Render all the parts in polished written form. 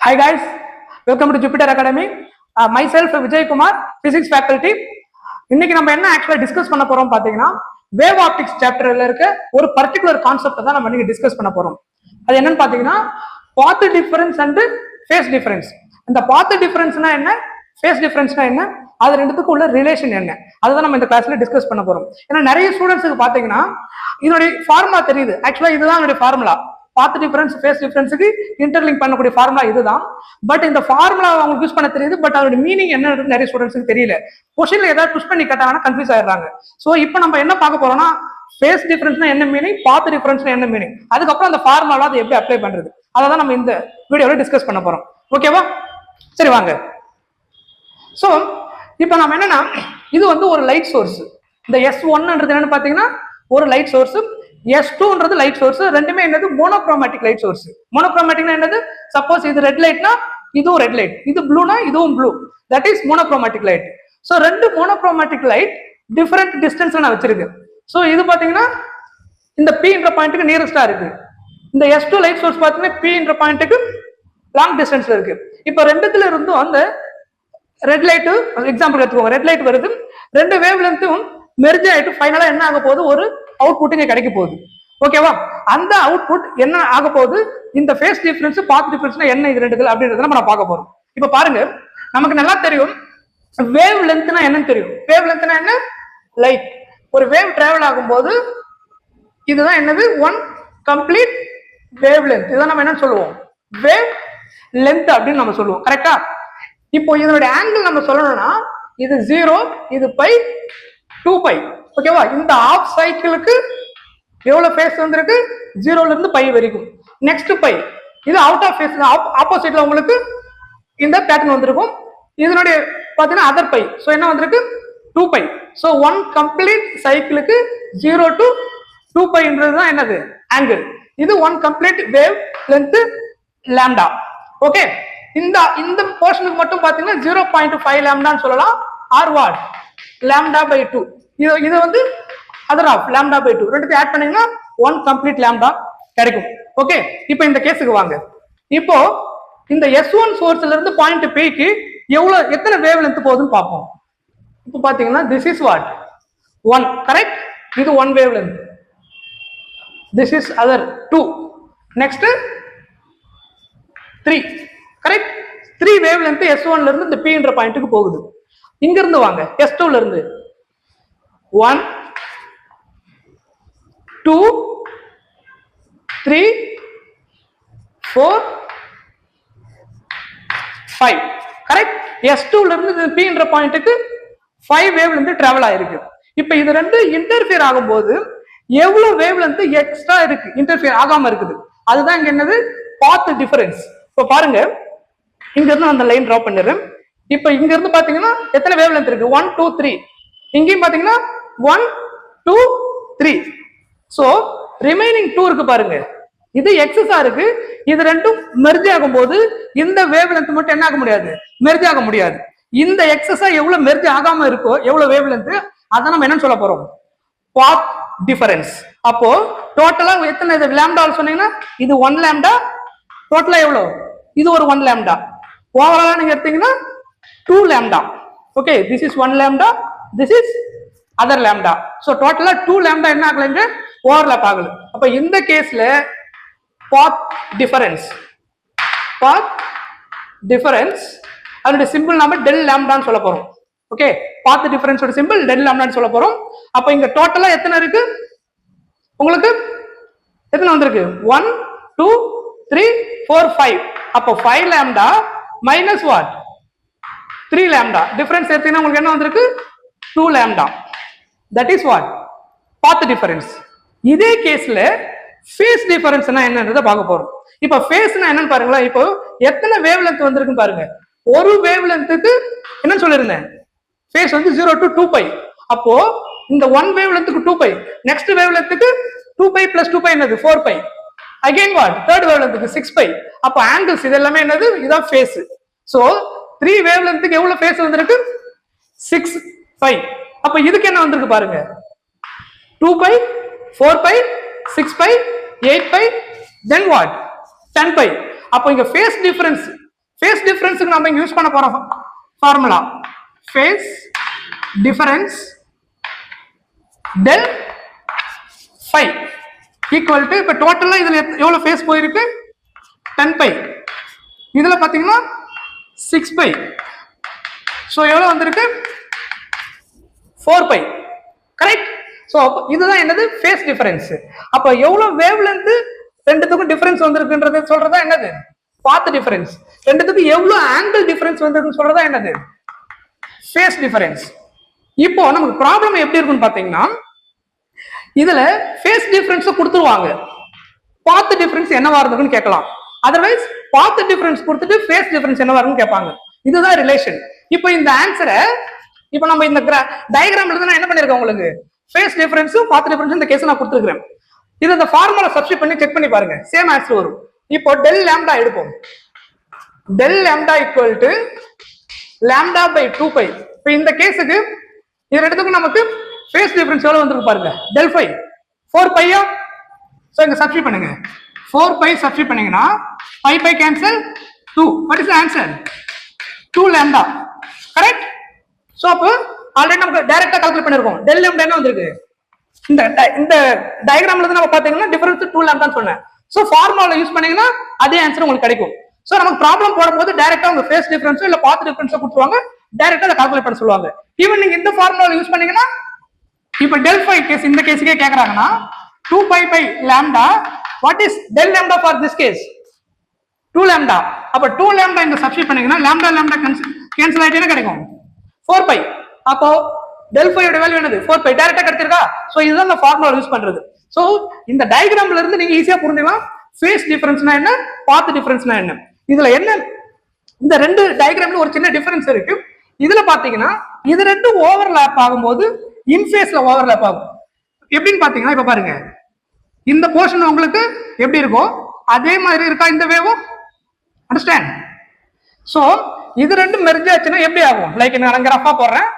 Hi guys, welcome to Jupiter Academy. Myself Vijay Kumar, Physics faculty. இன்னைக்கு நம்ம என்ன ஆக்சுவலா டிஸ்கஸ் பண்ண போறோம் பாத்தீங்கன்னா வேவ் ஆப்டிக்ஸ் சாப்டர்ல இருக்க ஒரு பர்டிகுலர் கான்செப்ட் தான் நம்ம இன்னைக்கு டிஸ்கஸ் பண்ண போறோம். அது என்னன்னு பாத்தீங்கன்னா path difference and phase difference. இந்த பாத் டிஃபரன்ஸ்னா என்ன, ஃபேஸ் டிஃபரன்ஸ்னா என்ன, அது ரெண்டுத்துக்கும் உள்ள ரிலேஷன் என்ன, அதுதான் நம்ம இந்த கிளாஸ்ல டிஸ்கஸ் பண்ண போறோம். ஏன்னா நிறைய ஸ்டூடெண்ட்ஸுக்கு பாத்தீங்கன்னா இதனுடைய ஃபார்முலா தெரியுது. ஆக்சுவலா இதுதான் என்னுடைய ஃபார்முலா. பாத் டிஃபரன்ஸ் ஃபேஸ் டிஃபரன்ஸுக்கு இன்டர்லிங்க் பண்ணக்கூடிய ஃபார்முலா இதுதான். பட் இந்த ஃபார்முலா அவங்களுக்கு யூஸ் பண்ண தெரியுது, பட் அதோட மீனிங் என்னன்னு நிறைய ஸ்டூடெண்ட்ஸுக்கு தெரியல. கொஸ்டின்ல ஏதாவது புஷ் பண்ணி கேட்டாங்கன்னா கன்ஃபியூஸ் ஆயிடுறாங்க. ஸோ இப்போ நம்ம என்ன பார்க்க போறோம்னா ஃபேஸ் டிஃபரன்ஸ்னா என்ன மீனிங், பாத் டிஃபரன்ஸ்னா என்ன மீனிங், அதுக்கப்புறம் அந்த ஃபார்முலா அதை எப்படி அப்ளை பண்றது, அதை தான் நம்ம இந்த வீடியோவில் டிஸ்கஸ் பண்ண போறோம். ஓகேவா? சரி வாங்க. ஸோ இப்போ நம்ம என்னன்னா இது வந்து ஒரு லைட் சோர்ஸ். இந்த S1ன்றது என்னன்னு பார்த்தீங்கன்னா ஒரு லைட் சோர்ஸ், S2ன்றது லைட் சோர்ஸ். ரெண்டுமே என்னது மோனோக்ரோமேட்டிக் லைட் சோர்ஸ். மோனோக்ரோமேட்டிக்னா என்னது, சப்போஸ் இது ரெட் லைட்னா இதுவும் ரெட் லைட், இது ப்ளூனா இதுவும் blue, that is monochromatic light. So ரெண்டு மோனோக்ரோமேட்டிக் லைட் டிஃபரெண்ட் டிஸ்டன்ஸ்ல நான் வச்சிருக்கு. ஸோ இது பாத்தீங்கன்னா இந்த Pன்ற பாயிண்ட்டுக்கு நியரஸ்டா இருக்கு. இந்த S2 லைட் சோர்ஸ் பாத்தீங்கன்னா Pன்ற பாயிண்ட்டுக்கு லாங் டிஸ்டன்ஸ்ல இருக்கு. இப்போ ரெண்டுத்துல இருந்தும் அந்த ரெட் லைட் எக்ஸாம்பிள் எடுத்துக்கோங்க, ரெட் லைட் வருது, ரெண்டு வேவ் லென்த்தும் மெர்ஜ் ஆயிட்டு ஃபைனலா என்ன ஆக போகுது, ஒரு அவுட்புட் இங்க கிடைக்க போகுது. ஓகேவா? அந்த அவுட்புட் என்ன ஆக போகுது, இந்த ஃபேஸ் டிஃபரன்ஸ் பாத் டிஃபரன்ஸ்னா என்ன, இது ரெண்டுல அப்படின்றத நம்ம பார்க்க போறோம். இப்ப பாருங்க, நமக்கு நல்லா தெரியும் வேவ் லென்த்னா என்னன்னு தெரியும். வேவ் லென்த்னா என்ன, லைட். ஒரு வேவ் டிராவல் ஆகும்போது இதுதான் என்னது, ஒன் கம்ப்ளீட் வேவ் லென்த். இதான் நம்ம என்ன சொல்லுவோம், வேவ் லென்த் அப்படின்னு நம்ம சொல்லுவோம். கரெக்டா? இப்போ இதனுடைய ஆங்கிள் நம்ம சொல்லணும்னா இது 0, இது பை, 2π. ஓகேவா? இந்த ஆஃப் சைக்கிளுக்கு எவ்வளவு ஃபேஸ் வந்திருக்கு, 0ல இருந்து π வரைக்கும். நெக்ஸ்ட் π, இது அவுட் ஆஃப் ஃபேஸ், ஆப்போசிட்ல உங்களுக்கு இந்த பேட்டர்ன் வந்திருக்கும். இதனுடைய பாத்தீங்கன்னா அதர் π. சோ என்ன வந்திருக்கு, 2π. சோ ஒன் கம்ப்ளீட் சைக்கிளுக்கு 0 to 2πன்றது தான் என்னது, ஆங்கிள். இது one complete wave length lambda. Okay, இந்த போர்ஷனுக்கு மட்டும் பாத்தீங்கன்னா 0.5 லாம்டான்னு சொல்லலாம், ஆர் வாட் லாம்டா பை 2. இது வந்து அதர் ஆஃப் லாம்டா பை 2. ரெண்டுத்தையும் ஆட் பண்ணீங்கன்னா ஒன் கம்ப்ளீட் லாம்டா கிடைக்கும். ஓகே, இப்போ இந்த கேஸுக்கு வாங்க. இப்போ இந்த S1 சோர்ஸ்ல இருந்து பாயிண்ட் Pக்கு எத்தனை வேவ் லென்த் போகுதுன்னு பார்ப்போம். இப்போ பாத்தீங்கன்னா திஸ் இஸ் வாட் 1, கரெக்ட்? இது 1 wavelength. This is other 2, next 3, correct? 3 wavelength S1ல இருந்து இந்த Pன்ற பாயிண்ட்டுக்கு போகுது. இங்க இருந்து வாங்க, S2ல இருந்து 1 2 3 4 5, கரெக்ட்? S2ல இருந்து Pன்ற பாயிண்ட்டுக்கு 5 வேவ் லென்த் டிராவல் ஆயிருக்கு. இப்போ இது ரெண்டு இன்டர்ஃபியர் ஆகும்போது எவ்வளவு வேவ் லென்த் எக்ஸ்ட்ரா இருக்கு, இன்டர்ஃபியர் ஆகாம இருக்குது, அதுதான் இங்க என்னது, பாத் டிஃபரன்ஸ். இப்போ பாருங்க, இங்க இருந்து அந்த லைன் டிரா பண்ணிடுறேன். இப்போ இங்க இருந்து பாத்தீங்கன்னா எத்தனை வேவ் லென்த் இருக்கு, 1 2 3. இங்கேயும் பாத்தீங்கன்னா 1 2 3. சோ ரிமைனிங் 2 இருக்கு பாருங்க, இது எக்ஸஸா இருக்கு. இது ரெண்டும் மெர்ஜ் ஆகும்போது இந்த வேவ் லென்த் மட்டும் என்ன ஆக முடியாது, மெர்ஜ் ஆக முடியாது. இந்த எக்ஸஸா எவ்வளவு மெர்ஜ் ஆகாம இருக்கோ, எவ்வளவு வேவ் லென்த், அத நம்ம என்ன சொல்ல போறோம், பாத் டிஃபரன்ஸ். அப்போ டோட்டலா எத்தனை லாம்டா சொன்னீங்கன்னா இது 1 லாம்டா, டோட்டலா எவ்வளவு, இது ஒரு 1 லாம்டா. ஓவராலா நீங்க எடுத்தீங்கன்னா 2 lambda. Okay, this is 1 lambda, this is other lambda. So டோட்டலா 2 லாம்டா என்ன ஆகலங்க, ஓவர்லாப் ஆகுது. அப்ப இந்த கேஸ்ல பாத் டிஃபரன்ஸ், பாத் டிஃபரன்ஸ் அதோட சிம்பிள் நாம டெல் லாம்டான்னு சொல்ல போறோம். ஓகே, பாத் டிஃபரன்ஸோட சிம்பிள் டெல் லாம்டான்னு சொல்ல போறோம். அப்ப இங்க டோட்டலா எத்தனை இருக்கு, உங்களுக்கு எத்தனை வந்திருக்கு, 1 2 3 4 5. அப்போ 5 lambda minus what, 3 lambda. Difference எடுத்தீங்கன்னா உங்களுக்கு என்ன வந்திருக்கு, 2 lambda. That is what, path difference. இதே கேஸ்ல ஃபேஸ் டிஃபரன்ஸ்னா என்னன்றதை பார்க்க போறோம். இப்போ ஃபேஸ்னா என்னன்னு பாருங்களா. இப்போ எத்தனை வேவ் லென்த் வந்திருக்குன்னு பாருங்க. ஒரு வேவ் லென்த்துக்கு என்ன சொல்லிருந்தேன், ஃபேஸ் வந்து 0 to 2π. அப்போ இந்த 1 வேவ் லென்த்துக்கு 2π, நெக்ஸ்ட் வேவ் லென்த்துக்கு 2π plus 2π என்னது 4π. அகைன் வாட், தேர்ட் வேவ் லென்த்துக்கு 6π. அப்போ ஆங்கிள்ஸ் இது எல்லாமே என்னது, இதான் ஃபேஸ். சோ 3 வேவ் லென்த்துக்கு எவ்வளவு ஃபேஸ் வந்திருக்கு, 6π. அப்ப இதுக்கு என்ன வந்திருக்கு பாருங்க, 2π 4π 6π 8π, then what, 10π. அப்போ இங்க ஃபேஸ் டிஃபரன்ஸ் ஃபேஸ் டிஃபரன்ஸுக்கு நம்ம இங்க யூஸ் பண்ண போற formula phase difference del phi equal to, இப்ப டோட்டலா இதுல எவ்வளவு ஃபேஸ் போயிருக்கு 10 பை, இதுல பாத்தீங்கன்னா 6 பை, சோ எவ்வளவு வந்திருக்கு 4 பை. கரெக்ட். சோ இதுதான் என்னது ஃபேஸ் டிஃபரன்ஸ். அப்ப எவ்வளவு வேவ் லென்த் ரெண்டுத்துக்கும் டிஃபரன்ஸ் வந்திருக்குன்றது சொல்றதா என்னது பாத் டிஃபரன்ஸ். ரெண்டுத்துக்கும் எவ்வளவு ஆங்கிள் டிஃபரன்ஸ் வந்திருக்குன்னு சொல்றதா என்னது ஃபேஸ் டிஃபரன்ஸ். இப்போ நமக்கு ப்ராப்ளம் எப்படி இருக்குன்னு பாத்தீங்கன்னா, இதுல ஃபேஸ் டிஃபரன்ஸ் கொடுத்துருவாங்க, பாத் டிஃபரன்ஸ் என்னவா இருக்குன்னு கேட்கலாம். அதர்வைஸ் பாத் டிஃபரன்ஸ் கொடுத்துட்டு ஃபேஸ் டிஃபரன்ஸ் என்னவா இருக்குன்னு கேட்பாங்க. இதுதான் ரிலேஷன். இப்போ இந்த ஆன்சரை இப்போ நம்ம இந்த டயகிராம் எழுதுனா என்ன பண்ணிருக்கோம், உங்களுக்கு ஃபேஸ் டிஃபரன்ஸும் பாத் டிஃபரன்ஸும் இந்த கேஸ் நான் கொடுத்துருக்கேன். இது இந்த ஃபார்முலா சப்ஸ்டிட் பண்ணி செக் பண்ணி பாருங்க, சேம் ஆன்சர் வரும். இப்போ டெல் லாம்டா எடுப்போம். Del lambda equal to lambda by 2 pi. இப்போ இந்த கேஸுக்கு இது ரெண்டுத்துக்கும் நமக்கு ஃபேஸ் டிஃபரன்ஸ் எவ்வளவு வந்திருக்கு பாருங்க, டெல் ஃபை 4 பையா. சோ இங்க சப்ஸ்டிட் பண்ணுங்க, 4 பை சப்ஸ்டிட் பண்ணீங்கன்னா pi pi cancel 2. What is the answer 2 lambda. Correct. So அப்போ ஆல்ரெடி நமக்கு டைரக்டா கால்குலேட் பண்ணிருக்கோம். டெல் லாம்டா என்ன வந்திருக்கு, இந்த டயகிராம்ல இருந்து நம்ம பாத்தீங்கன்னா டிஃபரன்ஸ் 2 லாம்டான்னு சொன்னேன். சோ ஃபார்முலா யூஸ் பண்ணீங்கன்னா அதே ஆன்சர் உங்களுக்கு கிடைக்கும். சோ நமக்கு ப்ராப்ளம் போடும்போது டைரக்டா உங்க ஃபேஸ் டிஃபரன்ஸ் இல்ல பாத் டிஃபரன்ஸ் கொடுத்துருவாங்க, டைரக்டா அதை கால்குலேட் பண்ண சொல்லுவாங்க. ஈவன் நீங்க இந்த ஃபார்முலா யூஸ் பண்ணீங்கன்னா, இப்போ டெல் ஃபை கேஸ் இந்த கேஸுக்கே கேக்குறாங்கன்னா 2 pi pi lambda, what is del lambda for this case 2 lambda. அப்ப 2 லாம்டா இங்க சப்ஸ்டிட் பண்ணீங்கன்னா லாம்டா லாம்டா கேன்சல் ஆயிட்டு என்ன கிடைக்கும் 4 பை. அப்போ டெல் ஃபையோட வேல்யூ என்னது 4 பை, டைரக்டா கிடைச்சிருக்கா. சோ இதுதான் இந்த ஃபார்முலா யூஸ் பண்றது. சோ இந்த டயகிராம்ல இருந்து நீங்க ஈஸியா புரிஞ்சுக்கலாம் ஃபேஸ் டிஃபரன்ஸ்னா என்ன, பாத் டிஃபரன்ஸ்னா என்ன. இதுல என்ன, இந்த ரெண்டு டயகிராம்ல ஒரு சின்ன டிஃபரன்ஸ் இருக்கு. இதுல பாத்தீங்கன்னா இது ரெண்டும் ஓவர்லாப் ஆகும்போது இன்ஃபேஸ்ல ஓவர்லாப் ஆகும். எப்படின்னு பாத்தீங்கன்னா, இப்ப பாருங்க இந்த போர்ஷன் உங்களுக்கு எப்படி இருக்கோ அதே மாதிரி இருக்கா இந்த வேவும். அண்டர்ஸ்டாண்ட். சோ இது ரெண்டும் மெர்ஜ் ஆச்சுன்னா எப்படி ஆகும், லைக் நான் ரஃபா போடுறேன்,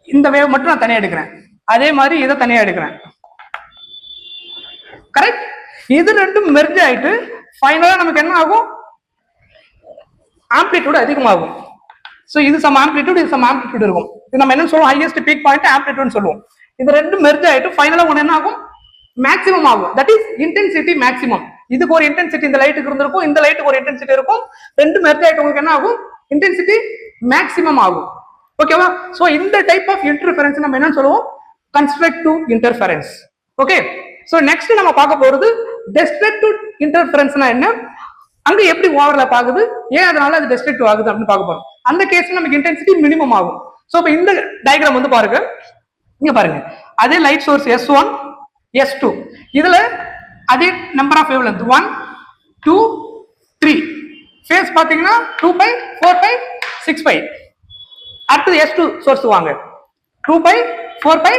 இந்த வேவ் மட்டும் நான் தனியா எடுக்கிறேன், அதே மாதிரி இதை தனியா எடுக்கிறேன். கரெக்ட். இது ரெண்டும் மெர்ஜ் ஆயிட்டு ஃபைனலா நமக்கு என்ன ஆகும், ஆம்ப்ளிடியூட் அதிகமாகும். சோ இது சம் ஆம்ப்ளிடியூட், இது சம் ஆம்ப்ளிடியூட் இருக்கும். இது நம்ம என்ன சொல்லுவோம், ஹையஸ்ட் பீக் பாயிண்ட் ஆம்ப்ளிடியூட் சொல்லுவோம். இது ரெண்டும் மெர்ஜ் ஆயிட்டு ஃபைனலா ஒன்னு என்ன ஆகும், மேக்ஸிமம் ஆகும். That is intensity maximum. இதுக்கு ஒரு இன்டென்சிட்டி இந்த லைட்டுக்கு இருந்திருக்கும், இந்த லைட்டுக்கு ஒரு இன்டென்சிட்டி இருக்கும். ரெண்டு மெர்ஜ் ஆயிட்டு உங்களுக்கு என்ன ஆகும், இன்டென்சிட்டி மேக்ஸிமம் ஆகும். ஓகேவா. சோ இந்த டைப் ஆஃப் இன்டர்ஃபரன்ஸ் நம்ம என்ன சொல்லுவோம், constructive interference. Okay. So next நம்ம பார்க்க போறது டெஸ்ட்ரக்டிவ் இன்டர்ஃபரன்ஸ்னா என்ன, அங்க எப்படி ஓவர்லாப் ஆகுது, ஏன் அதனால அது டெஸ்ட்ரக்டிவ் ஆகுது அப்படின்னு பார்க்க போறோம். அந்த கேஸ்ல நமக்கு இன்டென்சிட்டி மினிமம் ஆகும். சோ இப்போ இந்த டயகிராம் வந்து பாருங்க, இங்க பாருங்க அதே லைட் சோர்ஸ் S1 S2, இதுல அதே number of wave length 1 2 3, phase பாத்தீங்கன்னா 2 பை 4 பை 6 பை. அடுத்து S2 சோர்ஸ் வாங்க, 2 பை 4 பை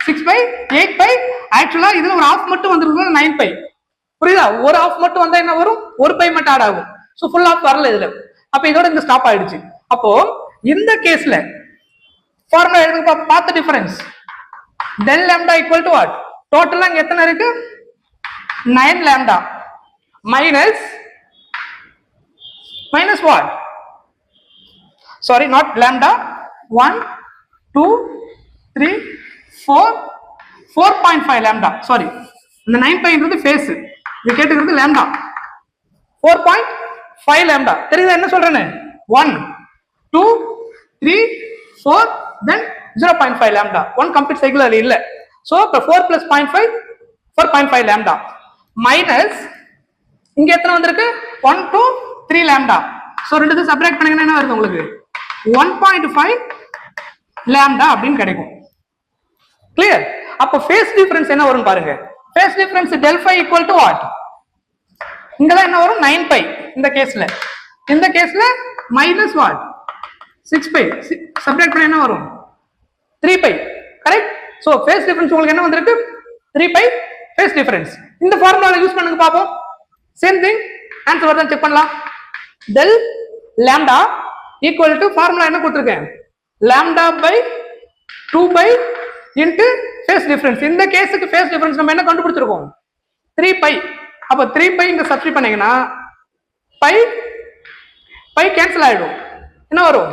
6 பை 8 பை. ஆக்சுவலா இதுல ஒரு ஆஃப் மட்டும் வந்துருக்கு 9 பை. புரியுதா, ஒரு ஆஃப் மட்டும் வந்தா என்ன வரும், ஒரு பை மட்டும் ஆட் ஆகும். சோ ஃபுல் ஆஃப் வரல இதுல. அப்ப இதோட இந்த ஸ்டாப் ஆயிடுச்சு. அப்போ இந்த கேஸ்ல ஃபார்முலா எழுதுங்க, பார்த்த difference del lambda equal to what, டோட்டலா இங்க எத்தனை இருக்கு 9 lambda minus what, sorry not lambda, 1 2 3 4 4.5 lambda. Sorry, இந்த 9 பைன்றது ஃபேஸ், இது கேட்டுக்கிறது லாம்டா. 4.5 லாம்டா தெரியுதா என்ன சொல்றேன்னு, 1 2 3 4 then 0.5 லாம்டா. 1 கம்ப்ளீட் சைக்கிள் அது இல்ல. சோ இப்ப 4 plus 0.5 4.5 லாம்டா மைனஸ் இங்க எத்தனை வந்திருக்கு 1 2 3 லாம்டா. சோ ரெண்டுத்தையும் சப்ட்ராக்ட் பண்ணீங்கன்னா என்ன வருது உங்களுக்கு 1.5 லாம்டா அப்படின்னு கிடைக்கும். கிளியர். அப்ப ஃபேஸ் டிஃபரன்ஸ் என்ன வரும் பாருங்க, phase difference del phi equal to what, இங்கதான் என்ன வரும் 9 பை. இந்த கேஸ்ல மைனஸ் வாட் 6 பை, சப்ட்ராக்ட் பண்ண என்ன வரும் 3 pi. Correct. So phase difference உங்களுக்கு என்ன வந்திருக்கு 3 பை ஃபேஸ் டிஃபரன்ஸ். இந்த ஃபார்முலாவை யூஸ் பண்ணுங்க பாப்போம். சேம் திங் ஆன்சர் வருதா செக் பண்ணலாம். Del lambda equal to formula என்ன கொடுத்திருக்கேன், lambda by 2 pi into phase difference. இந்த கேஸுக்கு ஃபேஸ் டிஃபரன்ஸ் நம்ம என்ன கண்டுபிடிச்சிருக்கோம் 3 பை. அப்ப 3 பை இங்க சப்ஸ்டிட் பண்ணீங்கன்னா பை பை கேன்சல் ஆயிடும். என்ன வரும்?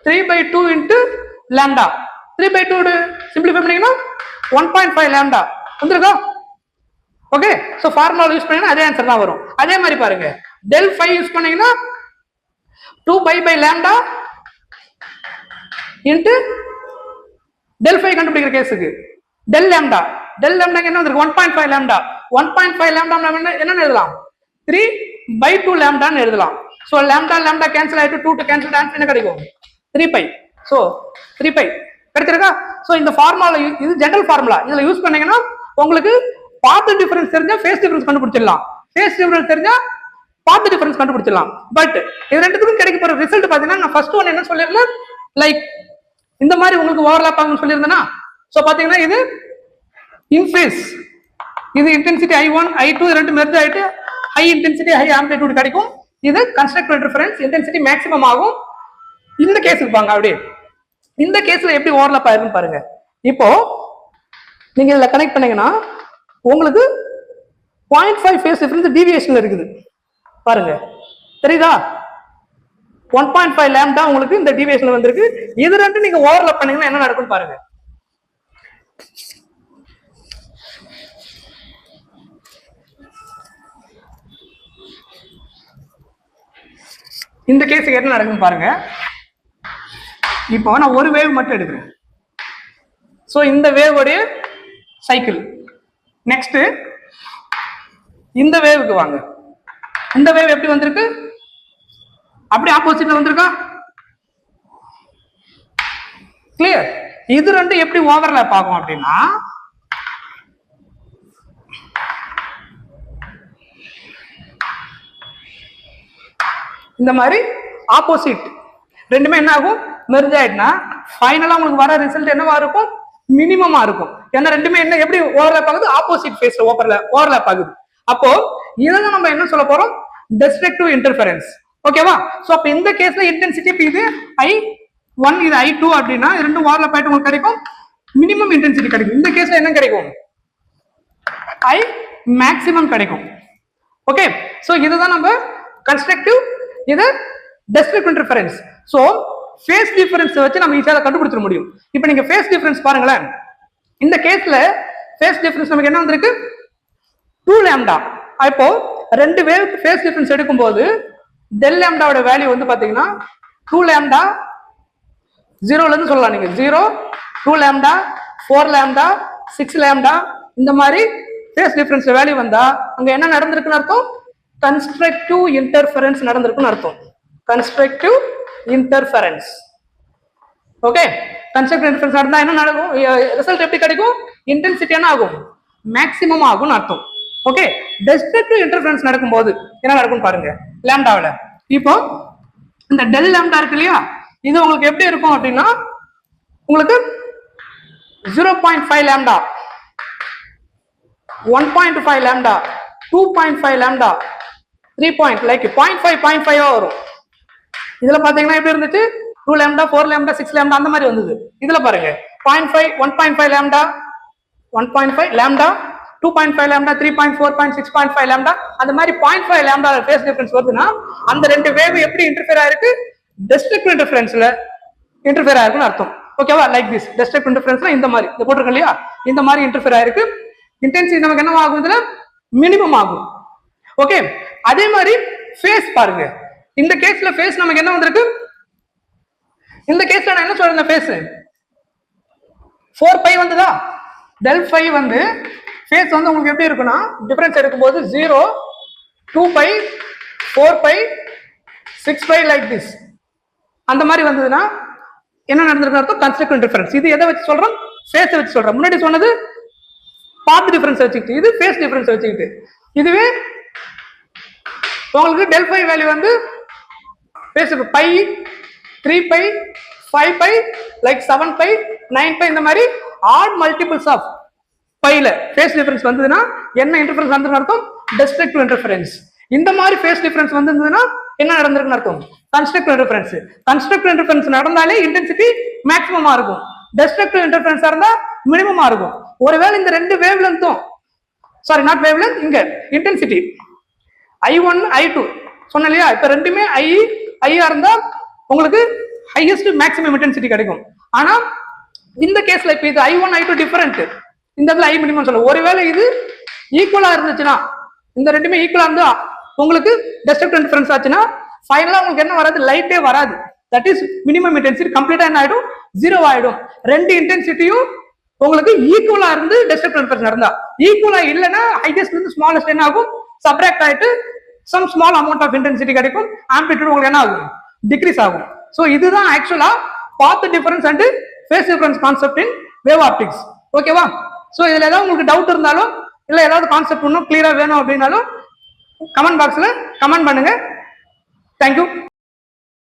3/2 இன்ட்டு லேம்டா. 3/2 சிம்பிளிஃபை பண்ணீங்கன்னா 1.5 லேம்டா வந்துருக்கா? ஓகே, ஸோ ஃபார்முலா யூஸ் பண்ணீங்கன்னா அதே ஆன்சர் தான் வரும். அதே மாதிரி பாருங்க, டெல் ஃபை யூஸ் பண்ணீங்கன்னா 2 லேம்டா இன்ட்டு டெல் ஃபை கண்டுபிடிக்கிற கேஸுக்கு டெல் லேம்டா என்ன வந்திருக்கு? 1.5 லேம்டா. 1.5 லேம்டா என்னன்னு எழுதலாம்? 3/2 லேம்டான்னு எழுதலாம். ஸோ லேம்டா கேன்சல் ஆயிட்டு 2 கேன்சல் ஆன்சர் என்ன கிடைக்கும்? 3π. ஸோ 3π கிடைச்சிருக்கா? ஸோ இந்த ஃபார்முலா இது ஜெனரல் ஃபார்முலா. இதுல யூஸ் பண்ணீங்கன்னா உங்களுக்கு பாத் டிஃபரன்ஸ் தெரிஞ்சா ஃபேஸ் டிஃபரன்ஸ் கண்டுபிடிச்சிடலாம். ஃபேஸ் டிஃபரன்ஸ் தெரிஞ்சா பாத் டிஃபரன்ஸ் கண்டுபிடிச்சிடலாம். பட் இது ரெண்டுத்துக்கும் கிடைக்க போற ரிசல்ட் பாத்தீங்கன்னா நான் ஃபர்ஸ்ட் ஒன் என்ன சொல்லிருந்தேன், லைக் இந்த மாதிரி உங்களுக்கு ஓவர்லாப் ஆகும்னு சொல்லியிருந்தேன்னா, ஸோ பாத்தீங்கன்னா இது இன்ஃபேஸ், இது இன்டென்சிட்டி I1 I2 ரெண்டு மெர்ஜ் ஆயிட்டு ஹை இன்டென்சிட்டி ஹை ஆம்பிளிட்யூட் கிடைக்கும். இது கன்ஸ்ட்ரக்டிவ் இன்டர்ஃபரன்ஸ், இன்டென்சிட்டி மேக்ஸிமம் ஆகும். இந்த கேஸ் இருப்பாங்க அப்படியே. இந்த கேஸ்ல எப்படி ஓவர்லாப் ஆயிருக்குன்னு பாருங்க. இப்போ நீங்க இதுல கனெக்ட் பண்ணீங்கன்னா உங்களுக்கு 0.5 ஃபேஸ் டிஃபரன்ஸ் டீவியேஷன்ல இருக்குது பாருங்க, தெரியுதா? 1.5 லேம்டா உங்களுக்கு இந்த டீவியேஷன்ல வந்திருக்கு. இது ரெண்டு நீங்க ஓவர்லாப் பண்ணீங்கன்னா என்ன நடக்கும்னு பாருங்க. இந்த கேஸுக்கு என்ன நடக்குன்னு பாருங்க. இப்போ நான் ஒரு வேவ் மட்டும் எடுக்கிறேன். ஸோ இந்த வேவோடைய சைக்கிள். நெக்ஸ்ட் இந்த வேவுக்கு வாங்க. இந்த வேவ் எப்படி வந்திருக்கு? அப்படி ஆப்போசிட்ல வந்திருக்கா? கிளியர்? இது ரெண்டு எப்படி ஓவர்லாப் ஆகும் அப்படின்னா, இந்த மாதிரி ஆப்போசிட் ரெண்டுமே என்ன ஆகும்? மெர்ஜ் ஆயிடுனா ஃபைனலா உங்களுக்கு வர ரிசல்ட் என்னவா இருக்கும்? மினிமமா இருக்கும். ஏன்னா ரெண்டுமே என்ன எப்படி ஓவர்லாப் ஆகுது? ஆப்போசிட் ஃபேஸ்ல ஓவர்லாப் ஆகுது. அப்போ இதெல்லாம் நம்ம என்ன சொல்ல போறோம்? Destructive interference. ஓகேவா? சோ அப்ப இந்த கேஸ்ல இன்டென்சிட்டி இது I1 இது I2 அப்படின்னா இது ரெண்டும் ஓவர்லாப் ஆயிட்டு உங்களுக்கு கிடைக்கும் மினிமம் இன்டென்சிட்டி கிடைக்கும். இந்த கேஸ்ல என்ன கிடைக்கும்? I மேக்ஸிமம் கிடைக்கும். ஓகே, சோ இதுதான் நம்ம கன்ஸ்ட்ரக்டிவ், இது destructive interference. So phase difference வச்சு நம்ம ஈஸியா கண்டுபிடிச்சிட முடியும். இப்போ நீங்க ஃபேஸ் டிஃபரன்ஸ் பாருங்களேன். இந்த கேஸ்ல ஃபேஸ் டிஃபரன்ஸ் நமக்கு என்ன வந்திருக்கு? 2 லேம்டா. இப்போ ரெண்டு வேவ் ஃபேஸ் டிஃபரன்ஸ் எடுக்கும்போது டெல் லேம்டாவோட வேல்யூ வந்து பாத்தீங்கன்னா 2 லேம்டா 0ல இருந்து சொல்லலாம் நீங்க 0, 2 லேம்டா, 4 லேம்டா, 6 லேம்டா, இந்த மாதிரி ஃபேஸ் டிஃபரன்ஸ் வேல்யூ வந்தா அங்க என்ன நடந்திருக்குன்னு அர்த்தம்? கன்ஸ்ட்ரக்டிவ் இன்டர்ஃபரன்ஸ் நடந்திருக்குன்னு அர்த்தம். Constructive interference. Okay, constructive interference நடந்தா என்ன நடக்கும்? ரிசல்ட் எப்படி கிடைக்கும்? இன்டென்சிட்டி என்ன ஆகும்? மேக்ஸிமம் ஆகும்னு அர்த்தம். ஓகே, டெஸ்ட்ரக்டிவ் இன்டர்ஃபரன்ஸ் நடக்கும்போது என்ன நடக்கும் பாருங்க. லேம்டாவில் இப்போ இந்த டெல் லேம்டா இருக்கு இல்லையா, இது உங்களுக்கு எப்படி இருக்கும் அப்படின்னா உங்களுக்கு 0.5 லேம்டா, 1.5 லேம்டா, 2.5 லேம்டா, 3 லைக் 0.5 வரும். இதுல பாத்தீங்கன்னா எப்படி இருந்துச்சு? 2 லேம்டா, 4 லேம்டா, 6 லேம்டா அந்த மாதிரி வந்தது. இதுல பாருங்க 0.5, 1.5 லேம்டா, 1.5 லேம்டா, 2.5 லேம்டா, 3.4, 6.5 லேம்டா, அந்த மாதிரி 0.5 லேம்டா ஃபேஸ் டிஃபரன்ஸ் வருதுன்னா அந்த ரெண்டு வேவ் எப்படி இன்டர்ஃபியர் ஆயிருக்கு? டெஸ்ட்ரக்டிவ் இன்டர்ஃபரன்ஸ்ல இன்டர்ஃபியர் ஆயிருக்குன்னு அர்த்தம். ஓகேவா? லைக் திஸ் டெஸ்ட்ரக்டிவ் இன்டர்ஃபரன்ஸ்ல இந்த மாதிரி இந்த போட்டிருக்கோம் இல்லையா, இந்த மாதிரி இன்டர்ஃபியர் ஆயிருக்கு. இன்டென்சிட்டி நமக்கு என்ன ஆகும்? இதுல மினிமம் ஆகும். ஓகே, அதே மாதிரி ஃபேஸ் பாருங்க. இந்த கேஸ்ல ஃபேஸ் நமக்கு என்ன வந்திருக்கு? இந்த கேஸ்ல நான் என்ன சொல்றேன்? ஃபேஸ் 4π வந்ததா? டெல் ஃபை வந்து ஃபேஸ் வந்து உங்களுக்கு எப்படி இருக்குன்னா டிஃபரன்ஸ் எடுக்கும்போது 0, 2π, 4π, 6π லைக் திஸ் அந்த மாதிரி வந்ததுன்னா என்ன நடந்திருக்கு அர்த்தம்? Constructive interference. இது எதை வச்சு சொல்றோம்? ஃபேஸ் வச்சு சொல்றோம். முன்னாடி சொன்னது பாத் டிஃபரன்ஸ் வச்சுக்கிட்டு, இது ஃபேஸ் டிஃபரன்ஸ் வச்சுக்கிட்டு. இதுவே உங்களுக்கு டெல் ஃபை வேல்யூ வந்து ஃபேஸ் π, 3π, 5π, லைக் 7π, 9π இந்த மாதிரி ஆட் மல்டிபிள்ஸ் ஆஃப் பைல ஃபேஸ் டிஃபரன்ஸ் வந்ததுன்னா என்ன இன்டர்ஃபரன்ஸ் நடந்திருக்கு அர்த்தம்? Destructive interference. இந்த மாதிரி ஃபேஸ் டிஃபரன்ஸ் வந்ததுன்னா என்ன நடந்திருக்குன்னு அர்த்தம்? Constructive interference. கன்ஸ்ட்ரக்டிவ் இன்டர்ஃபரன்ஸ் நடந்தாலே இன்டென்சிட்டி மேக்ஸிமமா இருக்கும். டெஸ்ட்ரக்டிவ் இன்டர்ஃபரன்ஸ் இருந்தா மினிமமா இருக்கும். ஒருவேளை இந்த ரெண்டு வேவ் லென்த்தும் சாரி நாட் வேவ் லென்த், இங்க இன்டென்சிட்டி I1 I2 சொன்ன இல்லையா, இப்ப ரெண்டுமே I ஹையா இருந்தா உங்களுக்கு ஹையஸ்ட் மேக்ஸிமம் இன்டென்சிட்டி கிடைக்கும். ஆனா இந்த கேஸ்ல இப்ப இது I1 I2 டிஃபரெண்ட், இந்த இடத்துல I மினிமம் சொல்ல. ஒருவேளை இது ஈக்குவலா இருந்துச்சுன்னா, இந்த ரெண்டுமே ஈக்குவலா இருந்தா உங்களுக்கு டெஸ்ட்ரக்டிவ் இன்டர்ஃபரன்ஸ் ஆச்சுன்னா ஃபைனலா உங்களுக்கு என்ன வராது, லைட்டே வராது. தட் இஸ் மினிமம் இன்டென்சிட்டி கம்ப்ளீட்டா என்ன ஆயிடும், ஜீரோ ஆயிடும். ரெண்டு இன்டென்சிட்டியும் உங்களுக்கு ஈக்குவலா இருந்து டெஸ்ட்ரக்டிவ் இன்டர்ஃபரன்ஸ் நடந்தா. ஈக்குவலா இல்லைன்னா ஹையஸ்ட்ல இருந்து ஸ்மாலஸ்ட் என்ன ஆகும், சப்ராக்ட் ஆயிட்டு some small amount of intensity கிடைக்கும். ஆம்பிளிட்யூட் உங்களுக்கு என்ன ஆகும், டிக்ரீஸ் ஆகும். சோ இதுதான் ஆக்சுவலா path difference and phase difference concept in wave optics. ஓகேவா? சோ இதுல ஏதாவது உங்களுக்கு டவுட் இருந்தாலும் இல்ல ஏதாவது கான்செப்ட் இன்னும் கிளியரா வேணும் அப்படின்னாலும் கமெண்ட் பாக்ஸ்ல கமெண்ட் பண்ணுங்க. தேங்க்யூ.